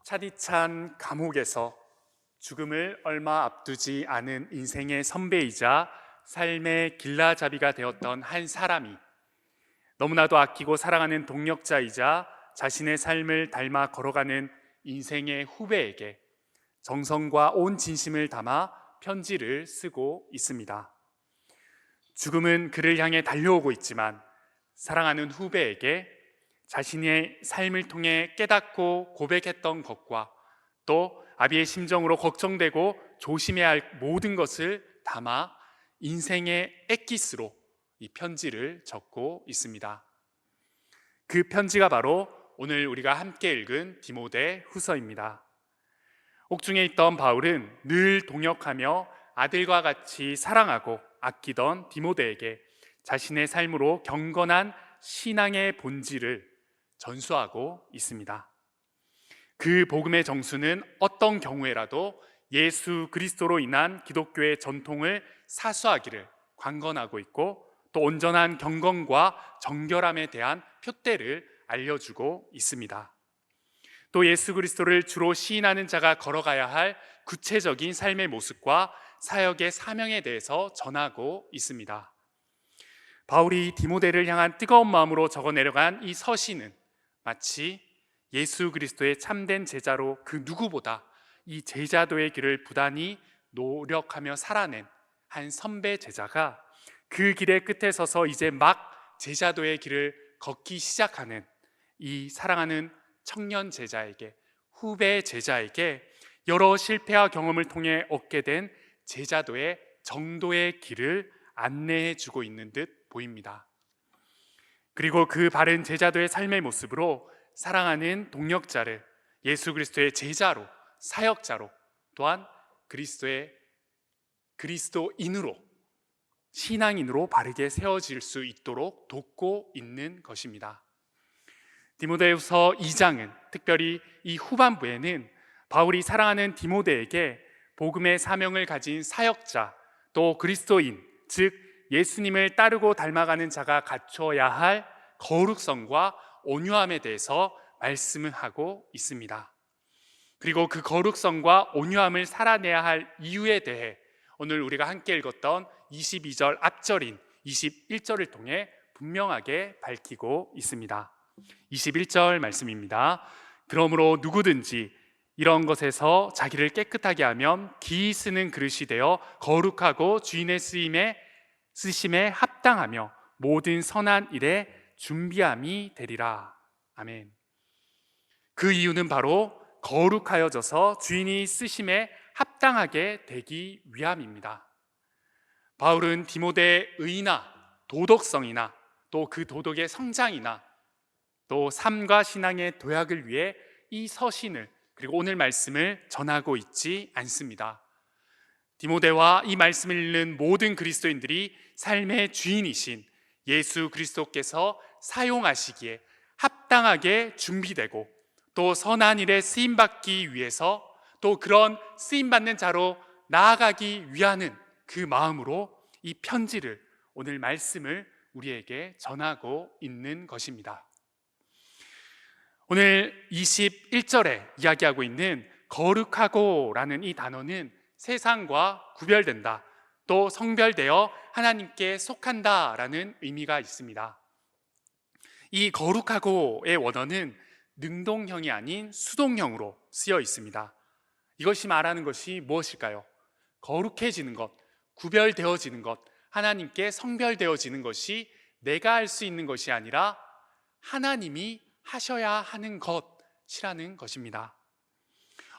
차디찬 감옥에서 죽음을 얼마 앞두지 않은 인생의 선배이자 삶의 길라잡이가 되었던 한 사람이 너무나도 아끼고 사랑하는 동력자이자 자신의 삶을 닮아 걸어가는 인생의 후배에게 정성과 온 진심을 담아 편지를 쓰고 있습니다. 죽음은 그를 향해 달려오고 있지만 사랑하는 후배에게 자신의 삶을 통해 깨닫고 고백했던 것과 또 아비의 심정으로 걱정되고 조심해야 할 모든 것을 담아 인생의 엑기스로 이 편지를 적고 있습니다. 그 편지가 바로 오늘 우리가 함께 읽은 디모데 후서입니다. 옥중에 있던 바울은 늘 동역하며 아들과 같이 사랑하고 아끼던 디모데에게 자신의 삶으로 경건한 신앙의 본질을 전수하고 있습니다. 그 복음의 정수는 어떤 경우에라도 예수 그리스도로 인한 기독교의 전통을 사수하기를 관건하고 있고 또 온전한 경건과 정결함에 대한 표대를 알려주고 있습니다. 또 예수 그리스도를 주로 시인하는 자가 걸어가야 할 구체적인 삶의 모습과 사역의 사명에 대해서 전하고 있습니다. 바울이 디모데를 향한 뜨거운 마음으로 적어 내려간 이 서신은 마치 예수 그리스도의 참된 제자로 그 누구보다 이 제자도의 길을 부단히 노력하며 살아낸 한 선배 제자가 그 길의 끝에 서서 이제 막 제자도의 길을 걷기 시작하는 이 사랑하는 청년 제자에게, 후배 제자에게 여러 실패와 경험을 통해 얻게 된 제자도의 정도의 길을 안내해 주고 있는 듯 보입니다. 그리고 그 바른 제자도의 삶의 모습으로 사랑하는 동역자를 예수 그리스도의 제자로, 사역자로, 또한 그리스도인으로, 신앙인으로 바르게 세워질 수 있도록 돕고 있는 것입니다. 디모데후서 2장은 특별히 이 후반부에는 바울이 사랑하는 디모데에게 복음의 사명을 가진 사역자, 또 그리스도인, 즉 예수님을 따르고 닮아가는 자가 갖춰야 할 거룩성과 온유함에 대해서 말씀을 하고 있습니다. 그리고 그 거룩성과 온유함을 살아내야 할 이유에 대해 오늘 우리가 함께 읽었던 22절 앞절인 21절을 통해 분명하게 밝히고 있습니다. 21절 말씀입니다. 그러므로 누구든지 이런 것에서 자기를 깨끗하게 하면 기 쓰는 그릇이 되어 거룩하고 주인의 쓰심에 합당하며 모든 선한 일에 준비함이 되리라. 아멘. 그 이유는 바로 거룩하여져서 주인이 쓰심에 합당하게 되기 위함입니다. 바울은 디모데의 의나 도덕성이나 또 그 도덕의 성장이나 또 삶과 신앙의 도약을 위해 이 서신을 그리고 오늘 말씀을 전하고 있지 않습니다. 디모데와 이 말씀을 읽는 모든 그리스도인들이 삶의 주인이신 예수 그리스도께서 사용하시기에 합당하게 준비되고 또 선한 일에 쓰임받기 위해서 또 그런 쓰임받는 자로 나아가기 위하는 그 마음으로 이 편지를, 오늘 말씀을 우리에게 전하고 있는 것입니다. 오늘 21절에 이야기하고 있는 거룩하고 라는 이 단어는 세상과 구별된다, 또 성별되어 하나님께 속한다 라는 의미가 있습니다. 이 거룩하고의 원어는 능동형이 아닌 수동형으로 쓰여 있습니다. 이것이 말하는 것이 무엇일까요? 거룩해지는 것, 구별되어지는 것, 하나님께 성별되어지는 것이 내가 할 수 있는 것이 아니라 하나님이 하셔야 하는 것이라는 것입니다.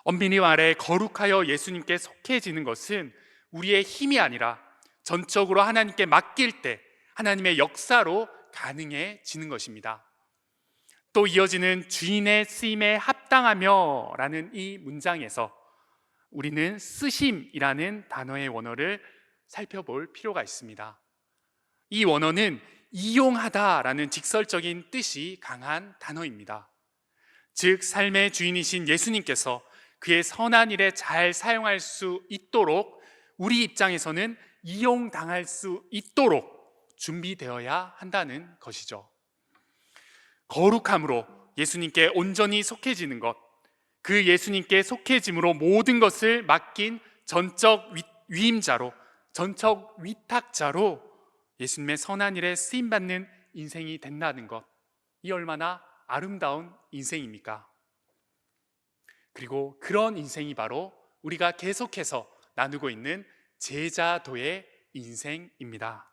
엄밀히 말해 거룩하여 예수님께 속해지는 것은 우리의 힘이 아니라 전적으로 하나님께 맡길 때 하나님의 역사로 가능해지는 것입니다. 또 이어지는 주인의 쓰임에 합당하며 라는 이 문장에서 우리는 쓰심이라는 단어의 원어를 살펴볼 필요가 있습니다. 이 원어는 이용하다라는 직설적인 뜻이 강한 단어입니다. 즉 삶의 주인이신 예수님께서 그의 선한 일에 잘 사용할 수 있도록 우리 입장에서는 이용당할 수 있도록 준비되어야 한다는 것이죠. 거룩함으로 예수님께 온전히 속해지는 것, 그 예수님께 속해짐으로 모든 것을 맡긴 전적 위임자로, 전적 위탁자로 예수님의 선한 일에 쓰임받는 인생이 된다는 것, 이 얼마나 아름다운 인생입니까? 그리고 그런 인생이 바로 우리가 계속해서 나누고 있는 제자도의 인생입니다.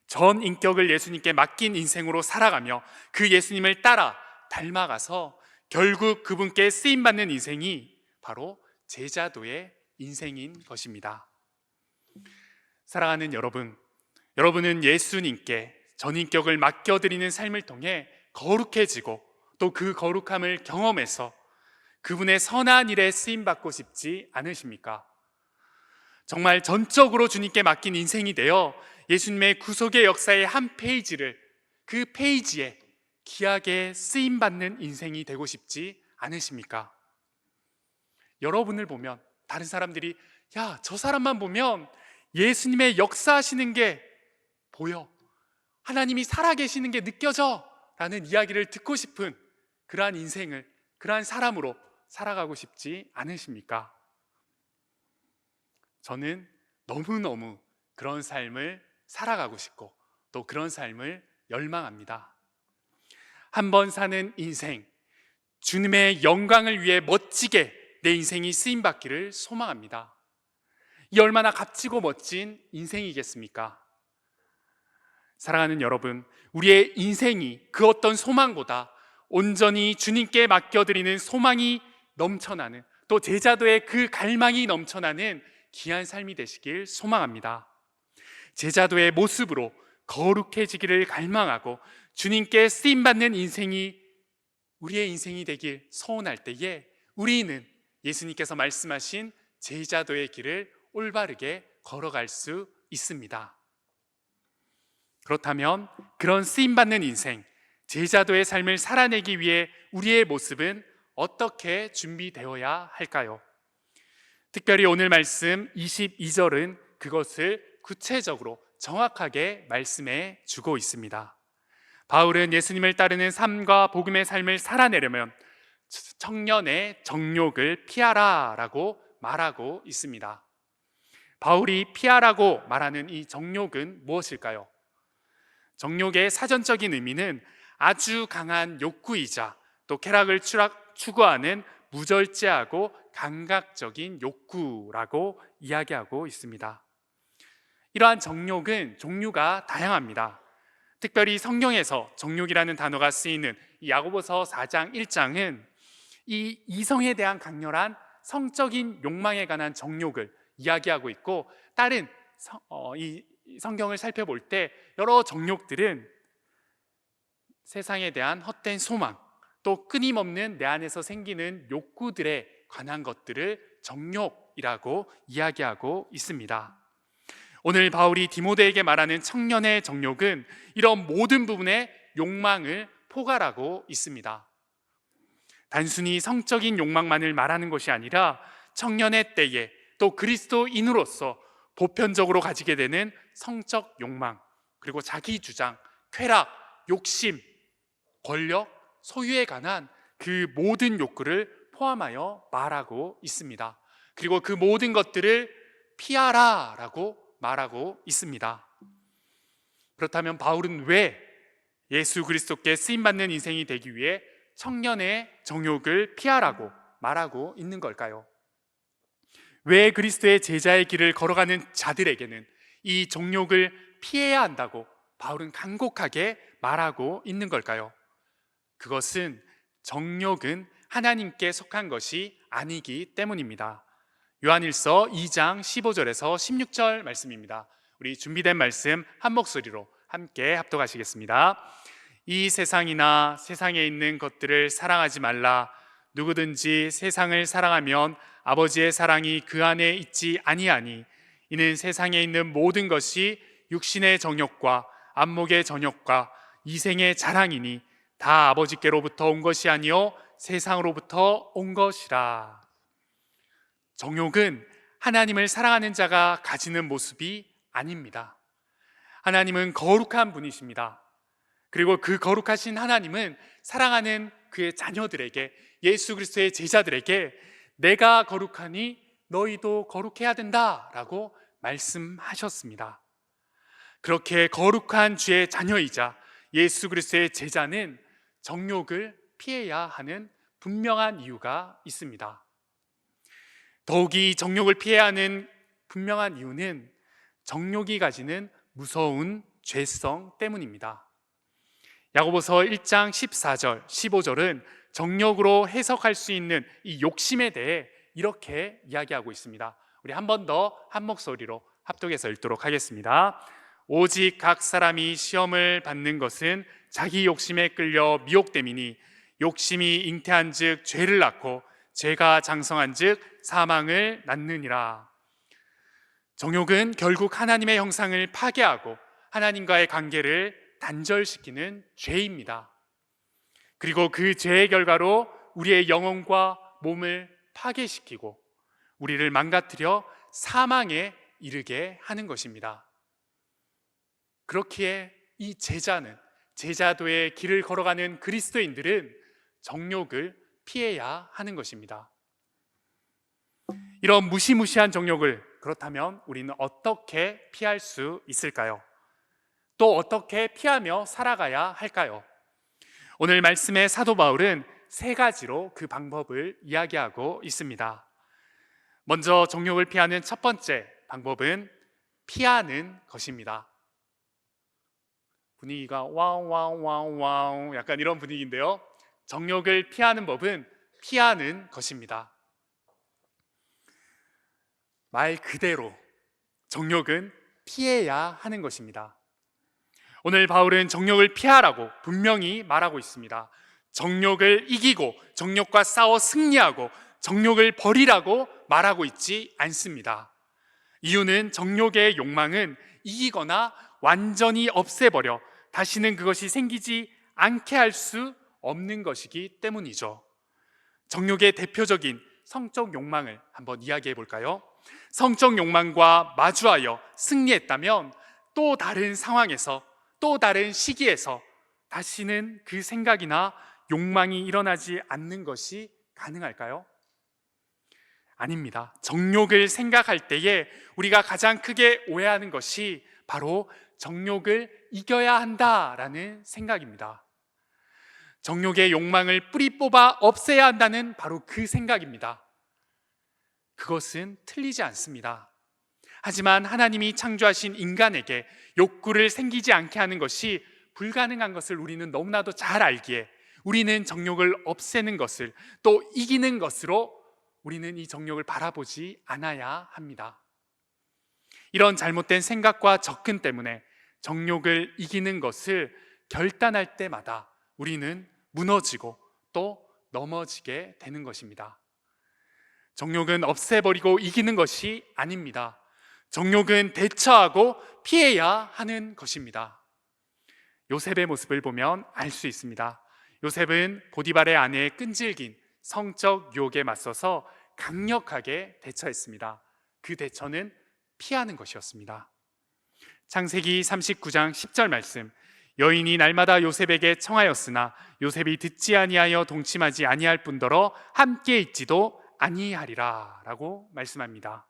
전 인격을 예수님께 맡긴 인생으로 살아가며 그 예수님을 따라 닮아가서 결국 그분께 쓰임받는 인생이 바로 제자도의 인생인 것입니다. 사랑하는 여러분, 여러분은 예수님께 전인격을 맡겨드리는 삶을 통해 거룩해지고 또 그 거룩함을 경험해서 그분의 선한 일에 쓰임받고 싶지 않으십니까? 정말 전적으로 주님께 맡긴 인생이 되어 예수님의 구속의 역사의 한 페이지를 그 페이지에 귀하게 쓰임받는 인생이 되고 싶지 않으십니까? 여러분을 보면 다른 사람들이 야, 저 사람만 보면 예수님의 역사하시는 게 보여, 하나님이 살아계시는 게 느껴져 라는 이야기를 듣고 싶은 그러한 인생을, 그러한 사람으로 살아가고 싶지 않으십니까? 저는 너무너무 그런 삶을 살아가고 싶고 또 그런 삶을 열망합니다. 한번 사는 인생, 주님의 영광을 위해 멋지게 내 인생이 쓰임받기를 소망합니다. 이 얼마나 값지고 멋진 인생이겠습니까? 사랑하는 여러분, 우리의 인생이 그 어떤 소망보다 온전히 주님께 맡겨드리는 소망이 넘쳐나는, 또 제자도의 그 갈망이 넘쳐나는 귀한 삶이 되시길 소망합니다. 제자도의 모습으로 거룩해지기를 갈망하고 주님께 쓰임받는 인생이 우리의 인생이 되길 소원할 때에 우리는 예수님께서 말씀하신 제자도의 길을 올바르게 걸어갈 수 있습니다. 그렇다면 그런 쓰임받는 인생, 제자도의 삶을 살아내기 위해 우리의 모습은 어떻게 준비되어야 할까요? 특별히 오늘 말씀 22절은 그것을 구체적으로 정확하게 말씀해 주고 있습니다. 바울은 예수님을 따르는 삶과 복음의 삶을 살아내려면 청년의 정욕을 피하라 라고 말하고 있습니다. 바울이 피하라고 말하는 이 정욕은 무엇일까요? 정욕의 사전적인 의미는 아주 강한 욕구이자 또 쾌락을 추구하는 무절제하고 감각적인 욕구라고 이야기하고 있습니다. 이러한 정욕은 종류가 다양합니다. 특별히 성경에서 정욕이라는 단어가 쓰이는 이 야고보서 4장 1장은 이 이성에 대한 강렬한 성적인 욕망에 관한 정욕을 이야기하고 있고, 다른 이 성경을 살펴볼 때 여러 정욕들은 세상에 대한 헛된 소망, 또 끊임없는 내 안에서 생기는 욕구들에 관한 것들을 정욕이라고 이야기하고 있습니다. 오늘 바울이 디모데에게 말하는 청년의 정욕은 이런 모든 부분의 욕망을 포괄하고 있습니다. 단순히 성적인 욕망만을 말하는 것이 아니라 청년의 때에 또 그리스도인으로서 보편적으로 가지게 되는 성적 욕망, 그리고 자기 주장, 쾌락, 욕심, 권력, 소유에 관한 그 모든 욕구를 포함하여 말하고 있습니다. 그리고 그 모든 것들을 피하라 라고 말하고 있습니다. 그렇다면 바울은 왜 예수 그리스도께 쓰임받는 인생이 되기 위해 청년의 정욕을 피하라고 말하고 있는 걸까요? 왜 그리스도의 제자의 길을 걸어가는 자들에게는 이 정욕을 피해야 한다고 바울은 간곡하게 말하고 있는 걸까요? 그것은 정욕은 하나님께 속한 것이 아니기 때문입니다. 요한일서 2장 15절에서 16절 말씀입니다. 우리 준비된 말씀 한 목소리로 함께 합독하시겠습니다. 이 세상이나 세상에 있는 것들을 사랑하지 말라. 누구든지 세상을 사랑하면 아버지의 사랑이 그 안에 있지 아니하니, 이는 세상에 있는 모든 것이 육신의 정욕과 안목의 정욕과 이생의 자랑이니 다 아버지께로부터 온 것이 아니요 세상으로부터 온 것이라. 정욕은 하나님을 사랑하는 자가 가지는 모습이 아닙니다. 하나님은 거룩한 분이십니다. 그리고 그 거룩하신 하나님은 사랑하는 그의 자녀들에게, 예수 그리스도의 제자들에게 내가 거룩하니 너희도 거룩해야 된다라고 말씀하셨습니다. 그렇게 거룩한 주의 자녀이자 예수 그리스도의 제자는 정욕을 피해야 하는 분명한 이유가 있습니다. 더욱이 정욕을 피해야 하는 분명한 이유는 정욕이 가지는 무서운 죄성 때문입니다. 야고보서 1장 14절, 15절은 정욕으로 해석할 수 있는 이 욕심에 대해 이렇게 이야기하고 있습니다. 우리 한 번 더 한 목소리로 합독해서 읽도록 하겠습니다. 오직 각 사람이 시험을 받는 것은 자기 욕심에 끌려 미혹됨이니 욕심이 잉태한 즉 죄를 낳고 죄가 장성한 즉 사망을 낳느니라. 정욕은 결국 하나님의 형상을 파괴하고 하나님과의 관계를 단절시키는 죄입니다. 그리고 그 죄의 결과로 우리의 영혼과 몸을 파괴시키고 우리를 망가뜨려 사망에 이르게 하는 것입니다. 그렇기에 이 제자도의 길을 걸어가는 그리스도인들은 정욕을 피해야 하는 것입니다. 이런 무시무시한 정욕을 그렇다면 우리는 어떻게 피할 수 있을까요? 또 어떻게 피하며 살아가야 할까요? 오늘 말씀의 사도 바울은 세 가지로 그 방법을 이야기하고 있습니다. 먼저 정욕을 피하는 첫 번째 방법은 피하는 것입니다. 분위기가 와우 약간 이런 분위기인데요. 정욕을 피하는 법은 피하는 것입니다. 말 그대로 정욕은 피해야 하는 것입니다. 오늘 바울은 정욕을 피하라고 분명히 말하고 있습니다. 정욕을 이기고 정욕과 싸워 승리하고 정욕을 버리라고 말하고 있지 않습니다. 이유는 정욕의 욕망은 이기거나 완전히 없애버려 다시는 그것이 생기지 않게 할 수 없는 것이기 때문이죠. 정욕의 대표적인 성적 욕망을 한번 이야기해 볼까요? 성적 욕망과 마주하여 승리했다면 또 다른 상황에서 또 다른 시기에서 다시는 그 생각이나 욕망이 일어나지 않는 것이 가능할까요? 아닙니다. 정욕을 생각할 때에 우리가 가장 크게 오해하는 것이 바로 정욕을 이겨야 한다라는 생각입니다. 정욕의 욕망을 뿌리 뽑아 없애야 한다는 바로 그 생각입니다. 그것은 틀리지 않습니다. 하지만 하나님이 창조하신 인간에게 욕구를 생기지 않게 하는 것이 불가능한 것을 우리는 너무나도 잘 알기에 우리는 정욕을 없애는 것을 또 이기는 것으로 우리는 이 정욕을 바라보지 않아야 합니다. 이런 잘못된 생각과 접근 때문에 정욕을 이기는 것을 결단할 때마다 우리는 무너지고 또 넘어지게 되는 것입니다. 정욕은 없애버리고 이기는 것이 아닙니다. 정욕은 대처하고 피해야 하는 것입니다. 요셉의 모습을 보면 알 수 있습니다. 요셉은 보디발의 아내의 끈질긴 성적 유혹에 맞서서 강력하게 대처했습니다. 그 대처는 피하는 것이었습니다. 창세기 39장 10절 말씀, 여인이 날마다 요셉에게 청하였으나 요셉이 듣지 아니하여 동침하지 아니할 뿐더러 함께 있지도 아니하리라 라고 말씀합니다.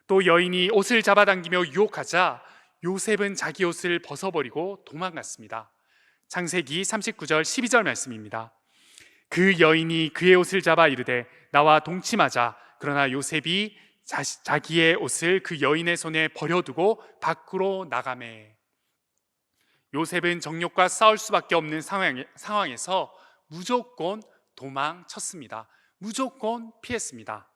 또 여인이 옷을 잡아당기며 유혹하자 요셉은 자기 옷을 벗어버리고 도망갔습니다. 창세기 39절 12절 말씀입니다. 그 여인이 그의 옷을 잡아 이르되 나와 동침하자. 그러나 요셉이 자기의 옷을 그 여인의 손에 버려두고 밖으로 나가매. 요셉은 정욕과 싸울 수밖에 없는 상황에서 무조건 도망쳤습니다. 무조건 피했습니다.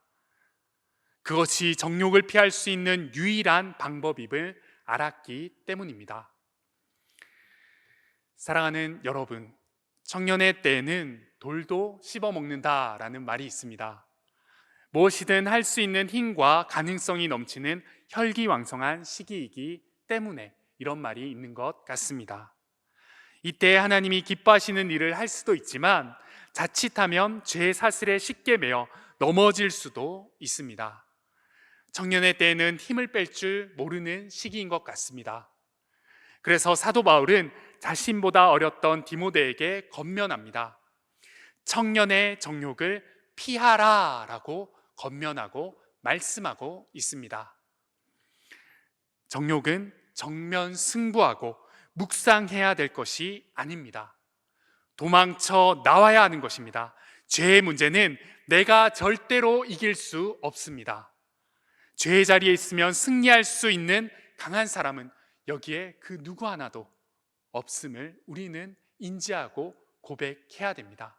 그것이 정욕을 피할 수 있는 유일한 방법임을 알았기 때문입니다. 사랑하는 여러분, 청년의 때에는 돌도 씹어먹는다라는 말이 있습니다. 무엇이든 할 수 있는 힘과 가능성이 넘치는 혈기왕성한 시기이기 때문에 이런 말이 있는 것 같습니다. 이때 하나님이 기뻐하시는 일을 할 수도 있지만 자칫하면 죄의 사슬에 쉽게 매여 넘어질 수도 있습니다. 청년의 때에는 힘을 뺄 줄 모르는 시기인 것 같습니다. 그래서 사도 바울은 자신보다 어렸던 디모데에게 권면합니다. 청년의 정욕을 피하라라고 권면하고 말씀하고 있습니다. 정욕은 정면 승부하고 묵상해야 될 것이 아닙니다. 도망쳐 나와야 하는 것입니다. 죄의 문제는 내가 절대로 이길 수 없습니다. 죄의 자리에 있으면 승리할 수 있는 강한 사람은 여기에 그 누구 하나도 없음을 우리는 인지하고 고백해야 됩니다.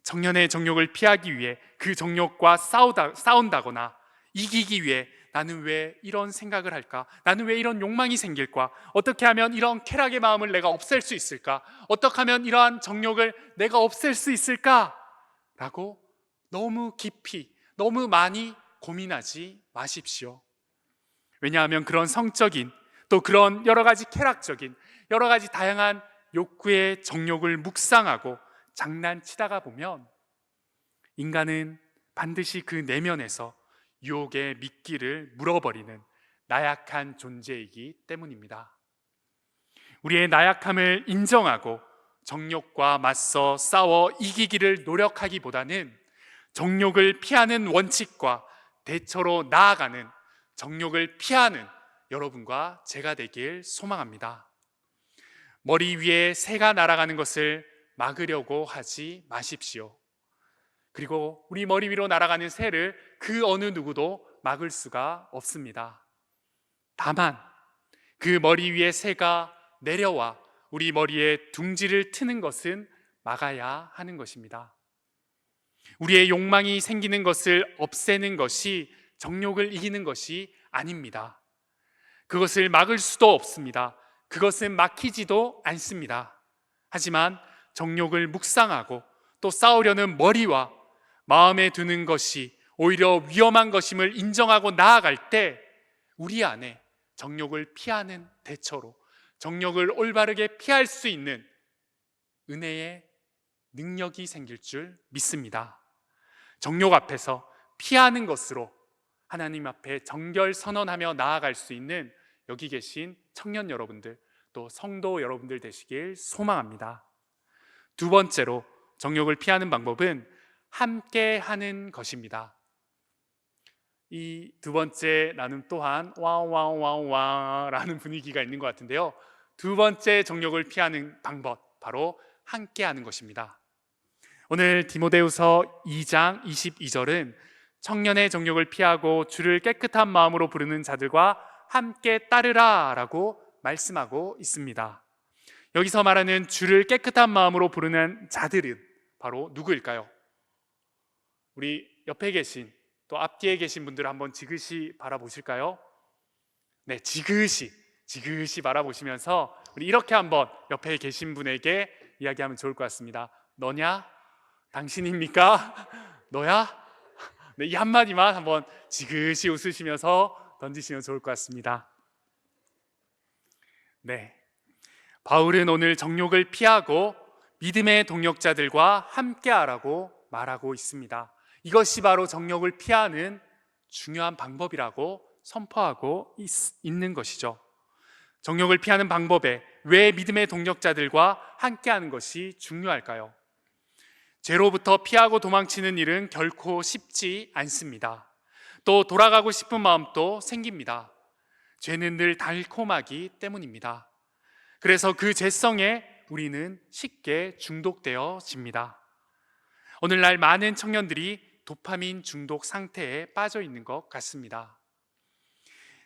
청년의 정욕을 피하기 위해 그 정욕과 싸운다거나 이기기 위해 나는 왜 이런 생각을 할까? 나는 왜 이런 욕망이 생길까? 어떻게 하면 이런 쾌락의 마음을 내가 없앨 수 있을까? 어떻게 하면 이러한 정욕을 내가 없앨 수 있을까? 라고 너무 깊이, 너무 많이 고민하지 마십시오. 왜냐하면 그런 성적인, 또 그런 여러 가지 쾌락적인, 여러 가지 다양한 욕구의 정욕을 묵상하고 장난치다가 보면 인간은 반드시 그 내면에서 유혹의 미끼를 물어버리는 나약한 존재이기 때문입니다. 우리의 나약함을 인정하고 정욕과 맞서 싸워 이기기를 노력하기보다는 정욕을 피하는 원칙과 대처로 나아가는 정욕을 피하는 여러분과 제가 되길 소망합니다. 머리 위에 새가 날아가는 것을 막으려고 하지 마십시오. 그리고 우리 머리 위로 날아가는 새를 그 어느 누구도 막을 수가 없습니다. 다만 그 머리 위에 새가 내려와 우리 머리에 둥지를 트는 것은 막아야 하는 것입니다. 우리의 욕망이 생기는 것을 없애는 것이 정욕을 이기는 것이 아닙니다. 그것을 막을 수도 없습니다. 그것은 막히지도 않습니다. 하지만 정욕을 묵상하고 또 싸우려는 머리와 마음에 드는 것이 오히려 위험한 것임을 인정하고 나아갈 때 우리 안에 정욕을 피하는 대처로 정욕을 올바르게 피할 수 있는 은혜의 능력이 생길 줄 믿습니다. 정욕 앞에서 피하는 것으로 하나님 앞에 정결 선언하며 나아갈 수 있는 여기 계신 청년 여러분들, 또 성도 여러분들 되시길 소망합니다. 두 번째로 정욕을 피하는 방법은 함께 하는 것입니다. 이 두 번째 나눔 또한 와와와와라는 분위기가 있는 것 같은데요. 두 번째 정욕을 피하는 방법, 바로 함께 하는 것입니다. 오늘 디모데후서 2장 22절은 청년의 정욕을 피하고 주를 깨끗한 마음으로 부르는 자들과 함께 따르라 라고 말씀하고 있습니다. 여기서 말하는 주를 깨끗한 마음으로 부르는 자들은 바로 누구일까요? 우리 옆에 계신, 또 앞뒤에 계신 분들 한번 지그시 바라보실까요? 네, 지그시 바라보시면서 우리 이렇게 한번 옆에 계신 분에게 이야기하면 좋을 것 같습니다. 너냐? 당신입니까? 너야? 네, 이 한마디만 한번 지그시 웃으시면서 던지시면 좋을 것 같습니다. 네, 바울은 오늘 정욕을 피하고 믿음의 동역자들과 함께하라고 말하고 있습니다. 이것이 바로 정욕을 피하는 중요한 방법이라고 선포하고 있는 것이죠. 정욕을 피하는 방법에 왜 믿음의 동역자들과 함께하는 것이 중요할까요? 죄로부터 피하고 도망치는 일은 결코 쉽지 않습니다. 또 돌아가고 싶은 마음도 생깁니다. 죄는 늘 달콤하기 때문입니다. 그래서 그 죄성에 우리는 쉽게 중독되어집니다. 오늘날 많은 청년들이 도파민 중독 상태에 빠져 있는 것 같습니다.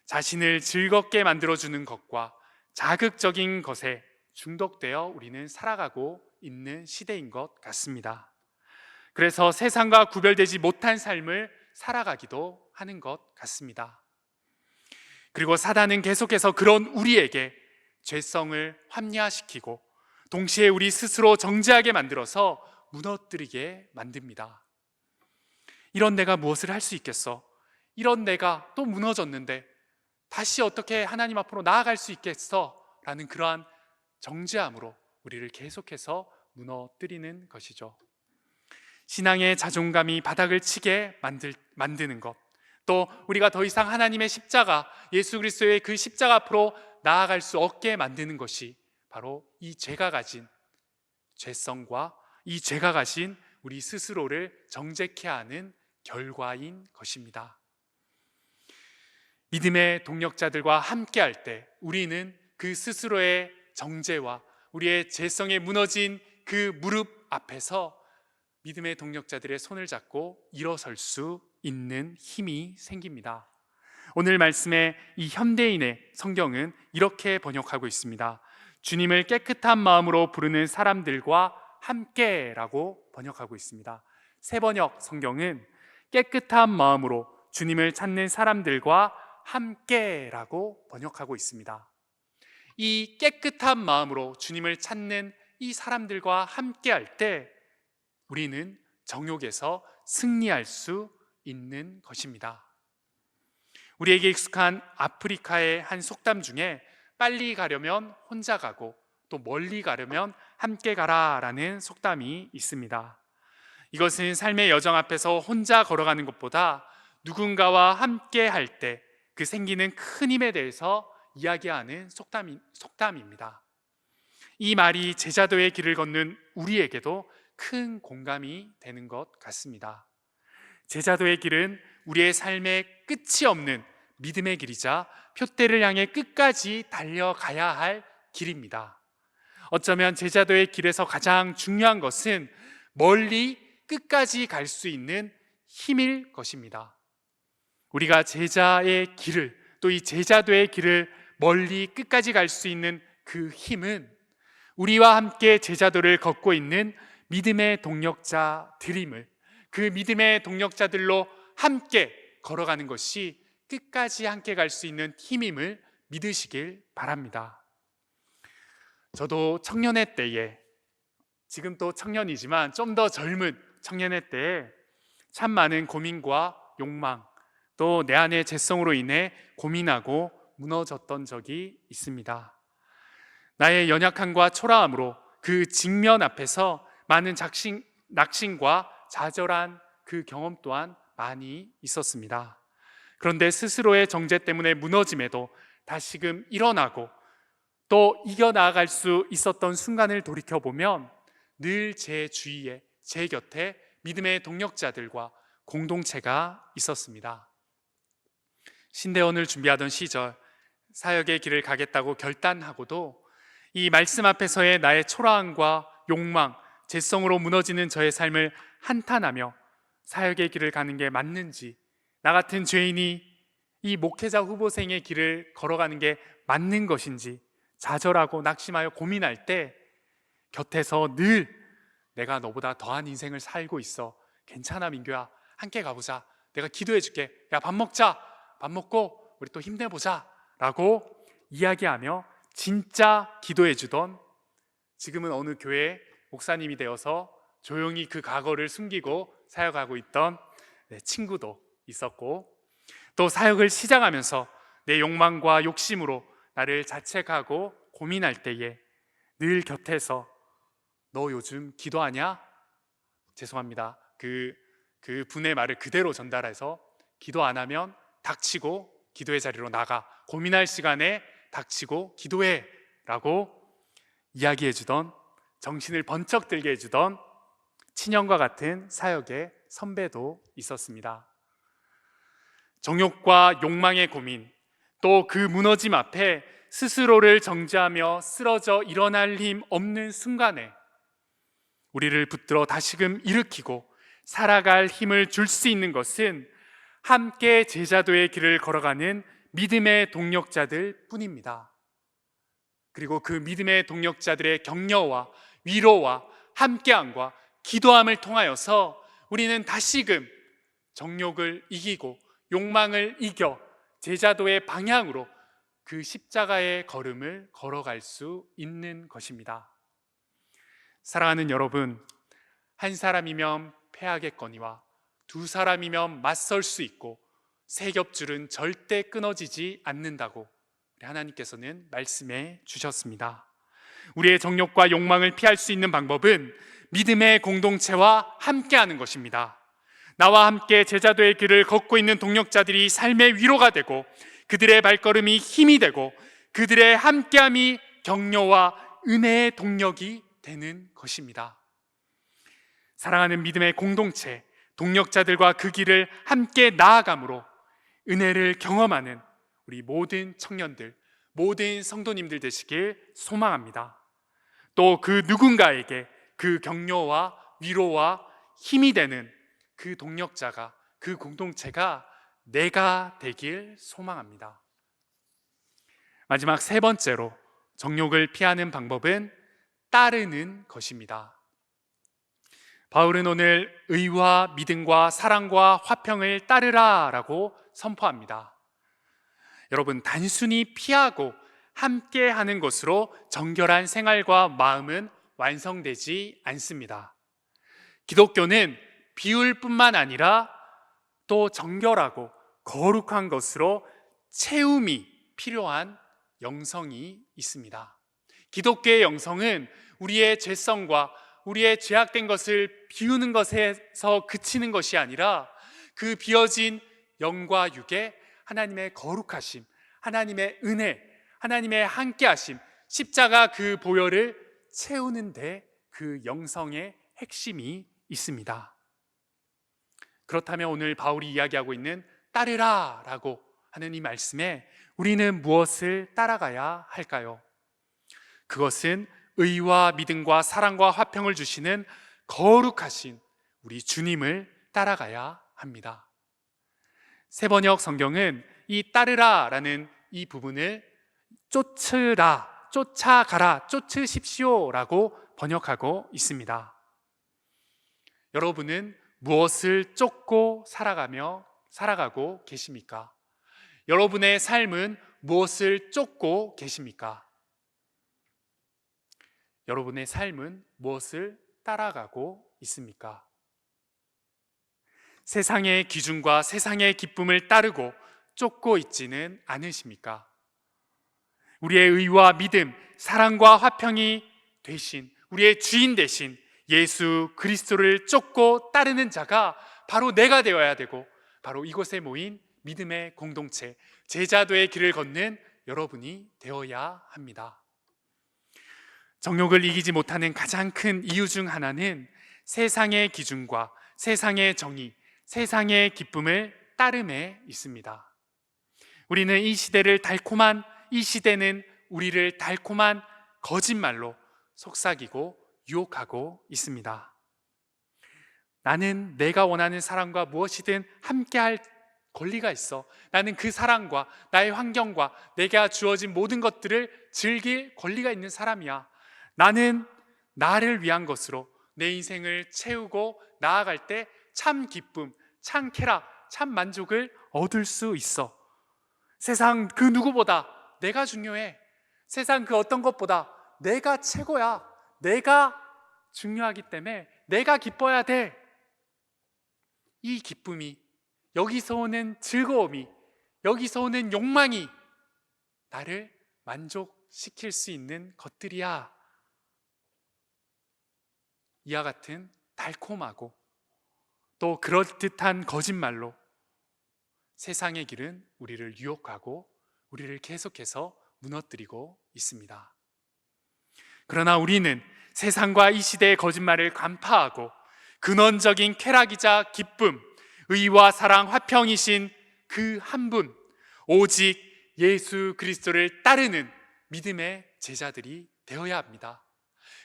자신을 즐겁게 만들어주는 것과 자극적인 것에 중독되어 우리는 살아가고 있는 시대인 것 같습니다. 그래서 세상과 구별되지 못한 삶을 살아가기도 하는 것 같습니다. 그리고 사단은 계속해서 그런 우리에게 죄성을 합리화시키고 동시에 우리 스스로 정죄하게 만들어서 무너뜨리게 만듭니다. 이런 내가 무엇을 할 수 있겠어? 이런 내가 또 무너졌는데 다시 어떻게 하나님 앞으로 나아갈 수 있겠어? 라는 그러한 정죄함으로 우리를 계속해서 무너뜨리는 것이죠. 신앙의 자존감이 바닥을 치게 만드는 것, 또 우리가 더 이상 하나님의 십자가, 예수 그리스도의 그 십자가 앞으로 나아갈 수 없게 만드는 것이 바로 이 죄가 가진 죄성과 이 죄가 가진 우리 스스로를 정죄케 하는 결과인 것입니다. 믿음의 동력자들과 함께할 때 우리는 그 스스로의 정죄와 우리의 죄성에 무너진 그 무릎 앞에서 믿음의 동력자들의 손을 잡고 일어설 수 있는 힘이 생깁니다. 오늘 말씀의 이 현대인의 성경은 이렇게 번역하고 있습니다. 주님을 깨끗한 마음으로 부르는 사람들과 함께라고 번역하고 있습니다. 새번역 성경은 깨끗한 마음으로 주님을 찾는 사람들과 함께라고 번역하고 있습니다. 이 깨끗한 마음으로 주님을 찾는 이 사람들과 함께할 때 우리는 정욕에서 승리할 수 있는 것입니다. 우리에게 익숙한 아프리카의 한 속담 중에 빨리 가려면 혼자 가고 또 멀리 가려면 함께 가라라는 속담이 있습니다. 이것은 삶의 여정 앞에서 혼자 걸어가는 것보다 누군가와 함께 할 때 그 생기는 큰 힘에 대해서 이야기하는 속담입니다. 이 말이 제자도의 길을 걷는 우리에게도 큰 공감이 되는 것 같습니다. 제자도의 길은 우리의 삶의 끝이 없는 믿음의 길이자 표대를 향해 끝까지 달려가야 할 길입니다. 어쩌면 제자도의 길에서 가장 중요한 것은 멀리 끝까지 갈 수 있는 힘일 것입니다. 우리가 제자의 길을, 또 이 제자도의 길을 멀리 끝까지 갈 수 있는 그 힘은 우리와 함께 제자도를 걷고 있는 믿음의 동력자들임을, 그 믿음의 동력자들로 함께 걸어가는 것이 끝까지 함께 갈 수 있는 힘임을 믿으시길 바랍니다. 저도 청년의 때에, 지금 또 청년이지만 좀 더 젊은 청년의 때에 참 많은 고민과 욕망, 또 내 안의 죄성으로 인해 고민하고 무너졌던 적이 있습니다. 나의 연약함과 초라함으로 그 직면 앞에서 많은 낙심과 좌절한 그 경험 또한 많이 있었습니다. 그런데 스스로의 정죄 때문에 무너짐에도 다시금 일어나고 또 이겨나갈 수 있었던 순간을 돌이켜보면 늘 제 주위에, 제 곁에 믿음의 동력자들과 공동체가 있었습니다. 신대원을 준비하던 시절 사역의 길을 가겠다고 결단하고도 이 말씀 앞에서의 나의 초라함과 욕망, 죄성으로 무너지는 저의 삶을 한탄하며 사역의 길을 가는 게 맞는지, 나 같은 죄인이 이 목회자 후보생의 길을 걸어가는 게 맞는 것인지 좌절하고 낙심하여 고민할 때 곁에서 늘 내가 너보다 더한 인생을 살고 있어, 괜찮아 민규야, 함께 가보자, 내가 기도해 줄게, 야 밥 먹자, 밥 먹고 우리 또 힘내보자 라고 이야기하며 진짜 기도해 주던, 지금은 어느 교회 목사님이 되어서 조용히 그 과거를 숨기고 사역하고 있던 친구도 있었고, 또 사역을 시작하면서 내 욕망과 욕심으로 나를 자책하고 고민할 때에 늘 곁에서 너 요즘 기도하냐? 죄송합니다. 그 분의 말을 그대로 전달해서 기도 안 하면 닥치고 기도의 자리로 나가, 고민할 시간에 닥치고 기도해 라고 이야기해 주던, 정신을 번쩍 들게 해주던 친형과 같은 사역의 선배도 있었습니다. 정욕과 욕망의 고민, 또 그 무너짐 앞에 스스로를 정죄하며 쓰러져 일어날 힘 없는 순간에 우리를 붙들어 다시금 일으키고 살아갈 힘을 줄 수 있는 것은 함께 제자도의 길을 걸어가는 믿음의 동력자들 뿐입니다. 그리고 그 믿음의 동력자들의 격려와 위로와 함께함과 기도함을 통하여서 우리는 다시금 정욕을 이기고 욕망을 이겨 제자도의 방향으로 그 십자가의 걸음을 걸어갈 수 있는 것입니다. 사랑하는 여러분, 한 사람이면 패하겠거니와 두 사람이면 맞설 수 있고 세 겹줄은 절대 끊어지지 않는다고 하나님께서는 말씀해 주셨습니다. 우리의 정욕과 욕망을 피할 수 있는 방법은 믿음의 공동체와 함께하는 것입니다. 나와 함께 제자도의 길을 걷고 있는 동력자들이 삶의 위로가 되고 그들의 발걸음이 힘이 되고 그들의 함께함이 격려와 은혜의 동력이 되는 것입니다. 사랑하는 믿음의 공동체, 동력자들과 그 길을 함께 나아감으로 은혜를 경험하는 우리 모든 청년들, 모든 성도님들 되시길 소망합니다. 또 그 누군가에게 그 격려와 위로와 힘이 되는 그 동력자가, 그 공동체가 내가 되길 소망합니다. 마지막 세 번째로 정욕을 피하는 방법은 따르는 것입니다. 바울은 오늘 의와 믿음과 사랑과 화평을 따르라 라고 선포합니다. 여러분, 단순히 피하고 함께 하는 것으로 정결한 생활과 마음은 완성되지 않습니다. 기독교는 비울 뿐만 아니라 또 정결하고 거룩한 것으로 채움이 필요한 영성이 있습니다. 기독교의 영성은 우리의 죄성과 우리의 죄악된 것을 비우는 것에서 그치는 것이 아니라 그 비어진 영과 육에 하나님의 거룩하심, 하나님의 은혜, 하나님의 함께하심, 십자가 그 보혈을 채우는데 그 영성의 핵심이 있습니다. 그렇다면 오늘 바울이 이야기하고 있는 따르라 라고 하는 이 말씀에 우리는 무엇을 따라가야 할까요? 그것은 의와 믿음과 사랑과 화평을 주시는 거룩하신 우리 주님을 따라가야 합니다. 새번역 성경은 이 따르라 라는 이 부분을 쫓으라, 쫓아가라, 쫓으십시오 라고 번역하고 있습니다. 여러분은 무엇을 쫓고 살아가고 계십니까? 여러분의 삶은 무엇을 쫓고 계십니까? 여러분의 삶은 무엇을 따라가고 있습니까? 세상의 기준과 세상의 기쁨을 따르고 쫓고 있지는 않으십니까? 우리의 의와 믿음, 사랑과 화평이 되신, 우리의 주인 되신 예수 그리스도를 쫓고 따르는 자가 바로 내가 되어야 되고, 바로 이곳에 모인 믿음의 공동체, 제자도의 길을 걷는 여러분이 되어야 합니다. 정욕을 이기지 못하는 가장 큰 이유 중 하나는 세상의 기준과 세상의 정의, 세상의 기쁨을 따름에 있습니다. 우리는 이 시대는 우리를 달콤한 거짓말로 속삭이고 유혹하고 있습니다. 나는 내가 원하는 사람과 무엇이든 함께할 권리가 있어. 나는 그 사람과 나의 환경과 내가 주어진 모든 것들을 즐길 권리가 있는 사람이야. 나는 나를 위한 것으로 내 인생을 채우고 나아갈 때 참 기쁨, 참 쾌락, 참 만족을 얻을 수 있어. 세상 그 누구보다 내가 중요해. 세상 그 어떤 것보다 내가 최고야. 내가 중요하기 때문에 내가 기뻐야 돼. 이 기쁨이, 여기서 오는 즐거움이, 여기서 오는 욕망이 나를 만족시킬 수 있는 것들이야. 이와 같은 달콤하고 또 그럴듯한 거짓말로 세상의 길은 우리를 유혹하고 우리를 계속해서 무너뜨리고 있습니다. 그러나 우리는 세상과 이 시대의 거짓말을 간파하고 근원적인 쾌락이자 기쁨, 의와 사랑, 화평이신 그 한 분, 오직 예수 그리스도를 따르는 믿음의 제자들이 되어야 합니다.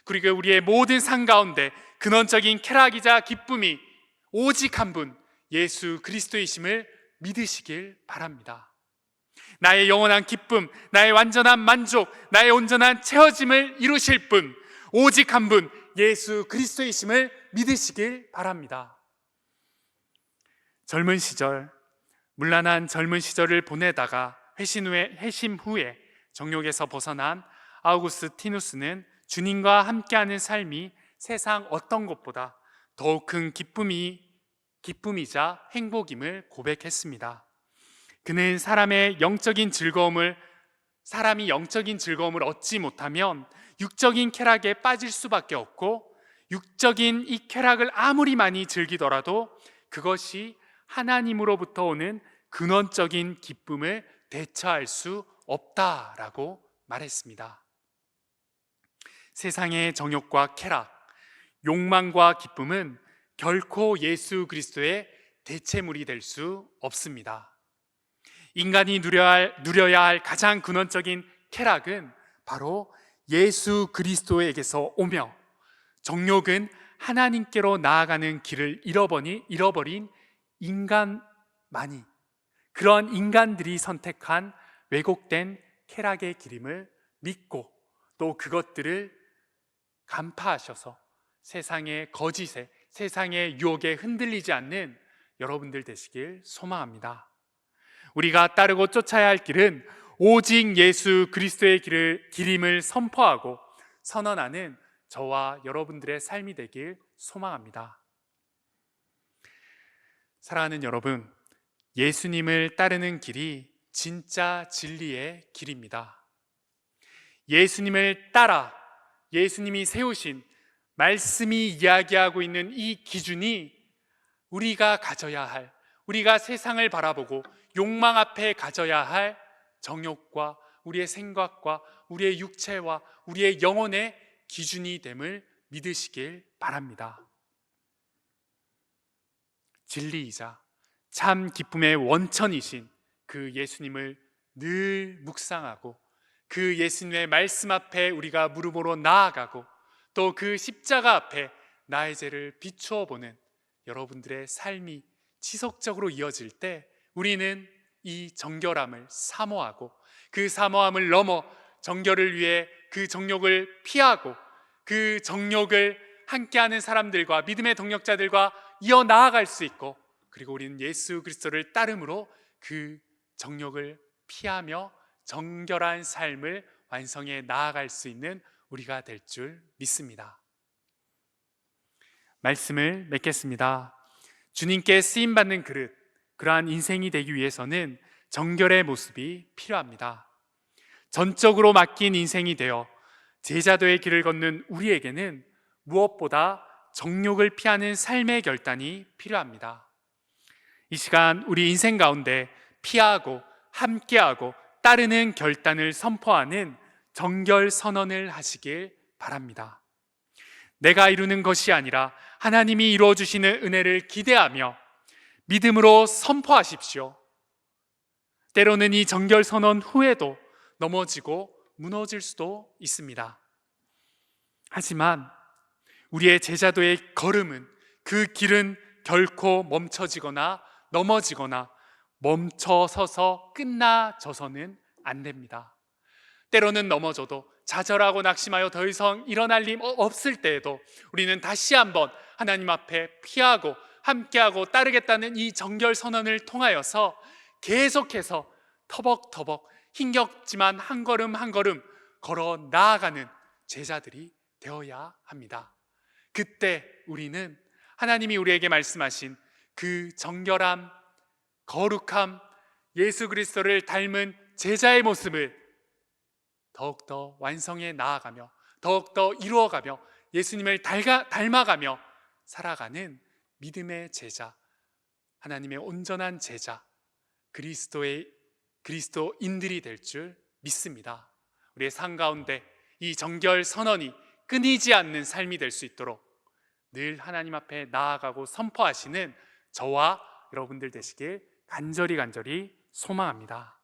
그리고 우리의 모든 삶 가운데 근원적인 쾌락이자 기쁨이 오직 한 분, 예수 그리스도이심을 믿으시길 바랍니다. 나의 영원한 기쁨, 나의 완전한 만족, 나의 온전한 채워짐을 이루실 분, 오직 한 분, 예수 그리스도이심을 믿으시길 바랍니다. 젊은 시절, 문란한 젊은 시절을 보내다가 회심 후에 정욕에서 벗어난 아우구스티누스는 주님과 함께하는 삶이 세상 어떤 것보다 더욱 큰 기쁨이자 행복임을 고백했습니다. 그는 사람이 영적인 즐거움을 얻지 못하면 육적인 쾌락에 빠질 수밖에 없고, 육적인 이 쾌락을 아무리 많이 즐기더라도 그것이 하나님으로부터 오는 근원적인 기쁨을 대처할 수 없다라고 말했습니다. 세상의 정욕과 쾌락, 욕망과 기쁨은 결코 예수 그리스도의 대체물이 될 수 없습니다. 인간이 누려야 할 가장 근원적인 쾌락은 바로 예수 그리스도에게서 오며, 정욕은 하나님께로 나아가는 길을 잃어버린 인간만이, 그런 인간들이 선택한 왜곡된 쾌락의 길임을 믿고, 또 그것들을 간파하셔서 세상의 거짓에, 세상의 유혹에 흔들리지 않는 여러분들 되시길 소망합니다. 우리가 따르고 쫓아야 할 길은 오직 예수 그리스도의 길임을 선포하고 선언하는 저와 여러분들의 삶이 되길 소망합니다. 사랑하는 여러분, 예수님을 따르는 길이 진짜 진리의 길입니다. 예수님을 따라 예수님이 세우신 말씀이 이야기하고 있는 이 기준이 우리가 가져야 할, 우리가 세상을 바라보고 욕망 앞에 가져야 할 정욕과 우리의 생각과 우리의 육체와 우리의 영혼의 기준이 됨을 믿으시길 바랍니다. 진리이자 참 기쁨의 원천이신 그 예수님을 늘 묵상하고, 그 예수님의 말씀 앞에 우리가 무릎으로 나아가고, 또 그 십자가 앞에 나의 죄를 비추어 보는 여러분들의 삶이 지속적으로 이어질 때, 우리는 이 정결함을 사모하고, 그 사모함을 넘어 정결을 위해 그 정욕을 피하고, 그 정욕을 함께하는 사람들과 믿음의 동역자들과 이어 나아갈 수 있고, 그리고 우리는 예수 그리스도를 따름으로 그 정욕을 피하며 정결한 삶을 완성해 나아갈 수 있는 우리가 될 줄 믿습니다. 말씀을 맺겠습니다. 주님께 쓰임받는 그릇, 그러한 인생이 되기 위해서는 정결의 모습이 필요합니다. 전적으로 맡긴 인생이 되어 제자도의 길을 걷는 우리에게는 무엇보다 정욕을 피하는 삶의 결단이 필요합니다. 이 시간 우리 인생 가운데 피하고 함께하고 따르는 결단을 선포하는 정결 선언을 하시길 바랍니다. 내가 이루는 것이 아니라 하나님이 이루어 주시는 은혜를 기대하며 믿음으로 선포하십시오. 때로는 이 정결 선언 후에도 넘어지고 무너질 수도 있습니다. 하지만 우리의 제자도의 걸음은, 그 길은 결코 멈춰지거나 넘어지거나 멈춰서서 끝나져서는 안 됩니다. 때로는 넘어져도 좌절하고 낙심하여 더 이상 일어날 일 없을 때에도 우리는 다시 한번 하나님 앞에 피하고 함께하고 따르겠다는 이 정결 선언을 통하여서 계속해서 터벅터벅 힘겹지만 한 걸음 한 걸음 걸어 나아가는 제자들이 되어야 합니다. 그때 우리는 하나님이 우리에게 말씀하신 그 정결함, 거룩함, 예수 그리스도를 닮은 제자의 모습을 더욱더 완성해 나아가며 더욱더 이루어가며 예수님을 닮아가며 살아가는 믿음의 제자, 하나님의 온전한 제자, 그리스도인들이 될 줄 믿습니다. 우리의 삶 가운데 이 정결 선언이 끊이지 않는 삶이 될 수 있도록 늘 하나님 앞에 나아가고 선포하시는 저와 여러분들 되시길 간절히 소망합니다.